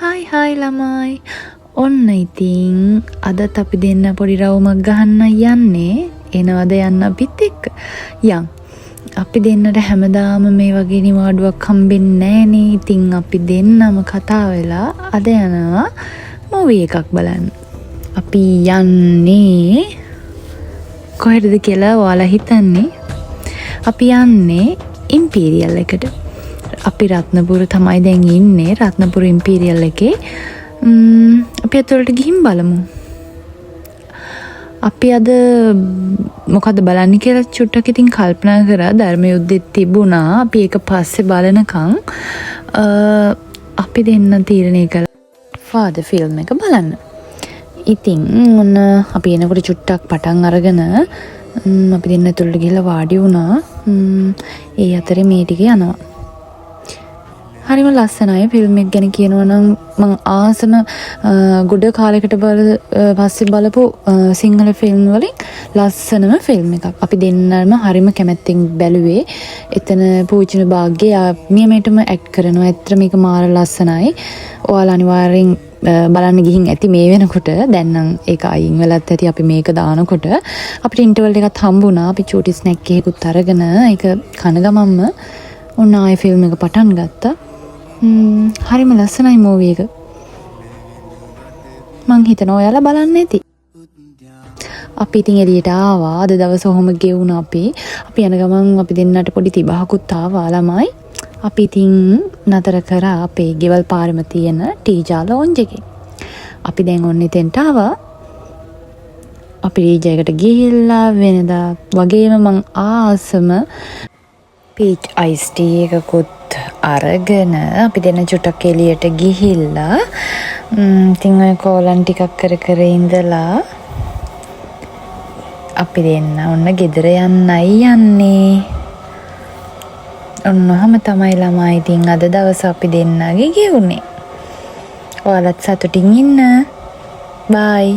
Hi ළමයි. ඔන්න ඉතින් අදත් අපි දෙන්න පොඩි රවුමක් ගහන්න යන්නේ. එනවද යන්න අපිත් එක්ක? යන්. අපි දෙන්නට හැමදාම මේ වගේ නිවාඩුවක් හම්බෙන්නේ නෑනේ. ඉතින් අපි දෙන්නම කතා වෙලා අද යනවා මූවි එකක් බලන්න. අපි යන්නේ කොහෙටද කියලා ඔයාලා හිතන්නේ? අපි යන්නේ ඉම්පීරියල් එකට. අපි රත්නපුර තමයි දැන් ඉන්නේ. රත්නපුර ඉම්පීරියල් එකේ. අපි අතට ගිහින් බලමු. අපි අද මොකද බලන්නේ කියලා චුට්ටක් ඉතින් කල්පනා කරා. ධර්ම යුද්ධෙත් තිබුණා. අපි ඒක පස්සේ බලනකම් අපි දෙන්න තීරණය කළා ෆාදර් ෆිල්ම් එක බලන්න. ඉතින් ඔන්න අපි එනකොට චුට්ටක් පටන් අරගෙන අපි දෙන්න ඇතුළට ගිහලා වාඩි වුණා. ඒ අතරේ මේ ටික යනවා. හරිම ලස්සනයි. ෆිල්ම් එක ගැන කියනවා නම් මම ආසම ගොඩ කාලයකට පස්සේ බලපු සිංහල ෆිල්ම් වලින් ලස්සනම ෆිල්ම් එකක්. අපි දෙන්නම හරිම කැමැත්තෙන් බැලුවේ. එතන පූජන භාග්‍ය නියමයටම ඇක්ට් කරනවා. ඇත්තට මේක මාර ලස්සනයි. ඔයාලා අනිවාර්යෙන් බලන්න ගිහින් ඇති මේ වෙනකොට. දැන් නම් ඒක අයින් වෙලත් ඇති. අපි මේක දානකොට අපිට ඉන්ටර්වල් එකක් හම්බුණා. අපි චූටි ස්නැක් එකකුත් අරගෙන ඒක කන ගමන්ම ඔන්න ආයෙ ෆිල්ම් එක පටන් ගත්තා. හරිම ලස්සනයි මූවි එක. මං හිතනවා ඔයාලා බලන්න ඇති. අපි ඉතින් එළියට ආවා. අද දවස ඔහොම ගෙවුණා අපි. අපි යන ගමන් අපි දෙන්නට පොඩි තිබහකුත් ආවා ළමයි. අපි ඉතින් නතර කරා අපේ ගෙවල් පාරෙම තියෙන ටීජා ලොන්ජ් එකේ. අපි දැන් ඔන්න එතෙන්ට ආවා. අපි ටීජාකට ගිහිල්ලා වෙනදා වගේම මං ආසම පීච් අයිස් ටී එකකුත් අරගෙන අපි දෙන්න චුට්ටක් එළියට ගිහිල්ලා ඉතින් ඔය කෝලන් ටිකක් කර ඉඳලා අපි දෙන්න ඔන්න ගෙදර යන්නයි යන්නේ. ඔන්නෝම තමයි ළමයි. ඉතින් අද දවස අපි දෙන්නගේ ගෙවුනේ. ඔයාලත් සතුටින් ඉන්න. බයි.